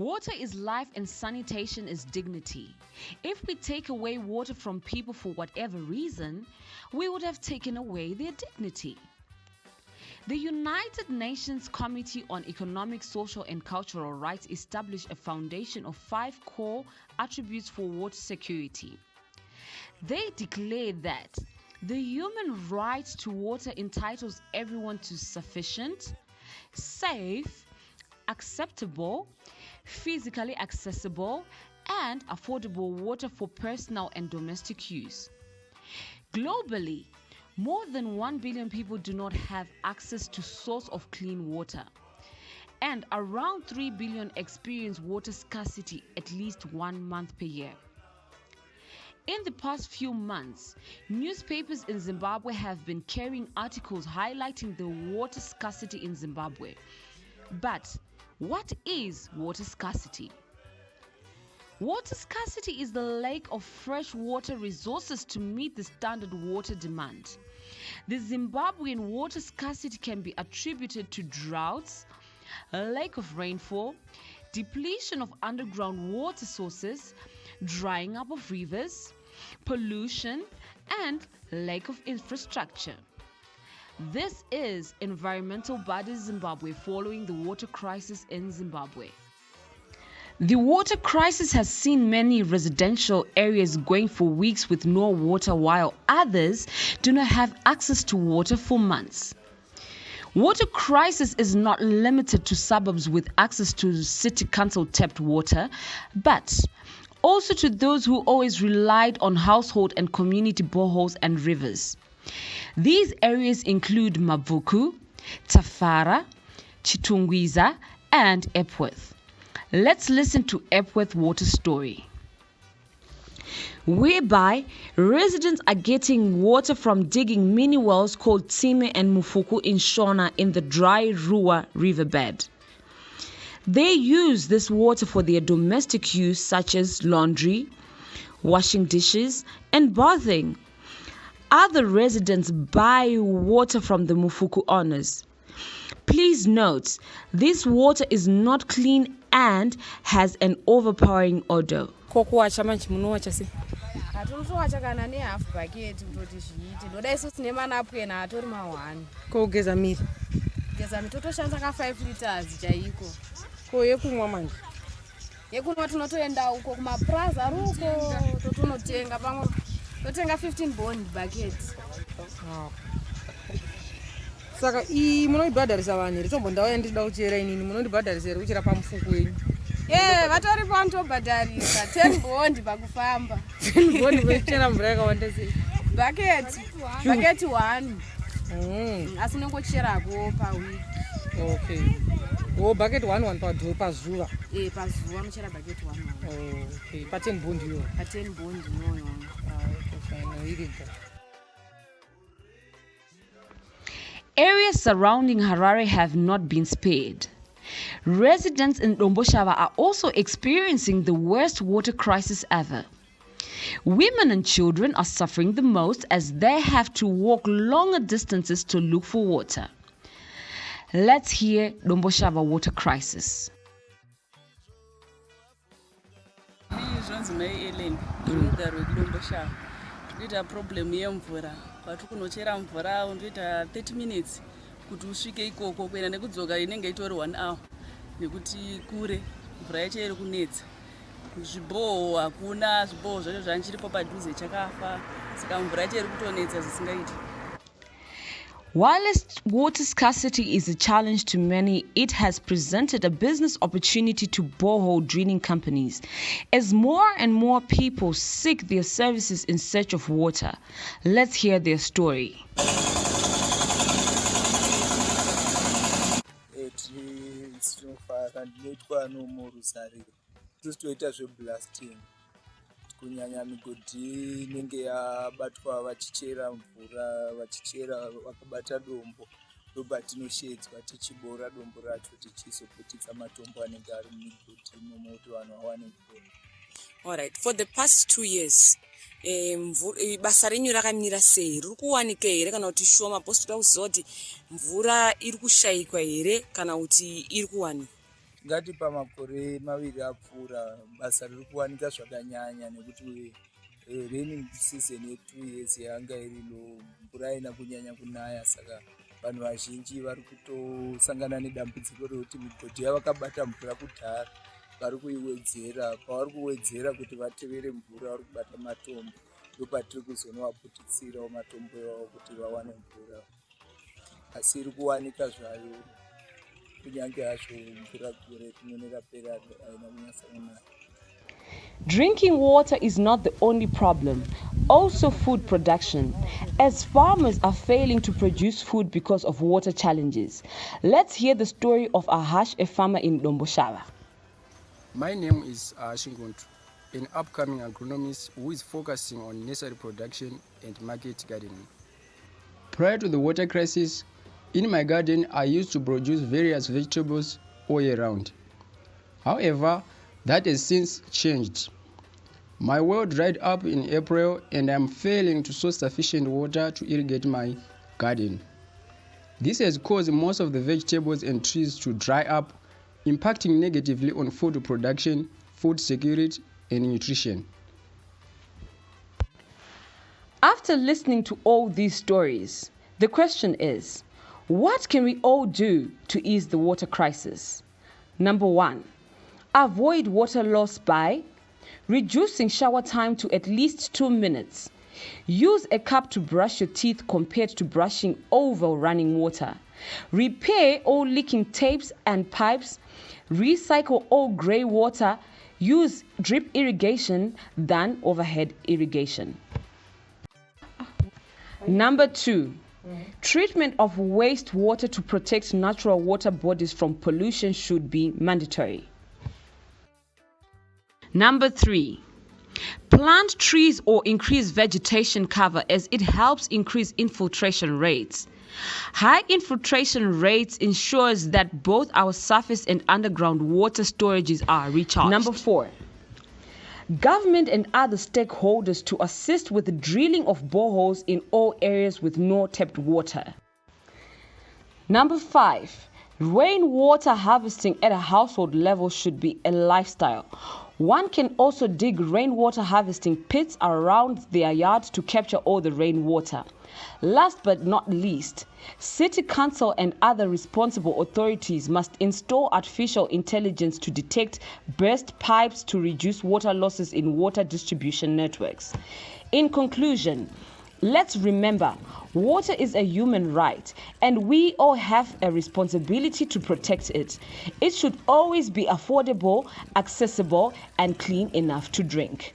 Water is life and sanitation is dignity. If we take away water from people for whatever reason, we would have taken away their dignity. The United Nations Committee on Economic, Social and Cultural Rights established a foundation of 5 core attributes for water security. They declare that the human right to water entitles everyone to sufficient, safe, acceptable, physically accessible, and affordable water for personal and domestic use. Globally, more than 1 billion people do not have access to source of clean water, and around 3 billion experience water scarcity at least 1 month per year. In the past few months, newspapers in Zimbabwe have been carrying articles highlighting the water scarcity in Zimbabwe. But what is water scarcity? Water scarcity is the lack of fresh water resources to meet the standard water demand. The Zimbabwean water scarcity can be attributed to droughts, a lack of rainfall, depletion of underground water sources, drying up of rivers, pollution, and lack of infrastructure. This is Environmental Body Zimbabwe following the water crisis in Zimbabwe. The water crisis has seen many residential areas going for weeks with no water, while others do not have access to water for months. Water crisis is not limited to suburbs with access to city council tapped water, but also to those who always relied on household and community boreholes and rivers. These areas include Mavuku, Tafara, Chitungwiza, and Epworth. Let's listen to Epworth water story, whereby residents are getting water from digging mini wells called Tsime and Mufuku in Shona in the dry Ruwa riverbed. They use this water for their domestic use such as laundry, washing dishes, and bathing. Other residents buy water from the Mufuku owners. Please note, this water is not clean and has an overpowering odor. Kokuwacha manje munowacha se. Atotowacha kana ne half bucket kutoti zviite. Ndoda isu tine manapwe na atori ma1. Kogeza miri. Geza miri totoshandisa ka 5 liters chaiko. Ko yekumwa manje. Yekumwa tunotoenda uko kuma plaza ruko totonotenga pamwe. Totenga 15 bond buckets. Saka munondibhadharisa vanhu ritombondauya ndida kuchera inini munondibhadharisa kuchera pamufuku wenyu. Vatori panotobhadharisa 10 bond pakufamba. 10 bond vechera mvura yakawanda sei? Bucket 1. Asi unongocherako pa week. Okay. Bucket 1 pazuva. Pazuva unochera bucket 1. Okay. Pa 10 bond yo. Pa 10 bond no. Okay, fine. Areas surrounding Harare have not been spared. Residents in Domboshava are also experiencing the worst water crisis ever. Women and children are suffering the most as they have to walk longer distances to look for water. Let's hear Domboshava water crisis. Problem yemvura kwati kunochera mvura undoita 30 minutes kuti usvike ikoko kuenda nekudzoka inenge itori 1 hour nekuti kure mvura yacho iri kunetsa. Zviboho hakuna, zviboho zvacho zvanchiripo padhuze chakafa, saka mvura yacho iri kutonetsa zvisingaiti. Whilst water scarcity is a challenge to many, it has presented a business opportunity to borehole drilling companies as more and more people seek their services in search of water. Let's hear their story. Kunyanya migodhi inenge yabatwa vachichera mvura vachichera vakabata dombo ndopatinoshedzwa tichibora dombo racho tichizoputisa matombo anenge ari mumigodhi imomo kuti vanhu vawane mvura. All right, for the past 2 years basa renyu rakamira sei? Riri kuwanika here kana kuti shoma? Post kuziva kuti mvura iri kushayikwa here kana kuti iri kuwanikwa? ngati pamakore maviri apfuura basa riri kuwanika zvakanyanya nekuti raining season ye2 years yanga iri low, mvura haina kunyanya kunaya, saka vanhu vazhinji vari kutosangana nedambudziko rekuti migodhi yavakabata mvura kudhara vari kuiwedzera. Pavari kuwedzera kuti vatevere mvura vari kubata matombo, ndopatiri kuzonovaputitsirawo matombo ivavo kuti vawane mvura, asi iri kuwanika zvayo kunyange hazvo mvura gore rimwe rapera haina kunyatsa kunaya. Drinking water is not the only problem, also food production, as farmers are failing to produce food because of water challenges. Let's hear the story of Ahash, a farmer in Domboshava. My name is Shinguntu, an upcoming agronomist who is focusing on nursery production and market gardening. Prior to the water crisis, in my garden I used to produce various vegetables all year round. However, that has since changed. My well dried up in April and I am failing to source sufficient water to irrigate my garden. This has caused most of the vegetables and trees to dry up, impacting negatively on food production, food security, and nutrition. After listening to all these stories, the question is, what can we all do to ease the water crisis? Number 1, avoid water loss by reducing shower time to at least 2 minutes. Use a cup to brush your teeth compared to brushing over running water. Repair all leaking tapes and pipes. Recycle all grey water. Use drip irrigation than overhead irrigation. Number 2, treatment of wastewater to protect natural water bodies from pollution should be mandatory. Number 3, plant trees or increase vegetation cover as it helps increase infiltration rates. High infiltration rates ensures that both our surface and underground water storages are recharged. Number 4, government and other stakeholders to assist with the drilling of boreholes in all areas with no tapped water. Number 5, rainwater harvesting at a household level should be a lifestyle. One can also dig rainwater harvesting pits around their yard to capture all the rainwater. Last but not least, City Council and other responsible authorities must install artificial intelligence to detect burst pipes to reduce water losses in water distribution networks. In conclusion, let's remember, water is a human right and we all have a responsibility to protect it. It should always be affordable, accessible, and clean enough to drink.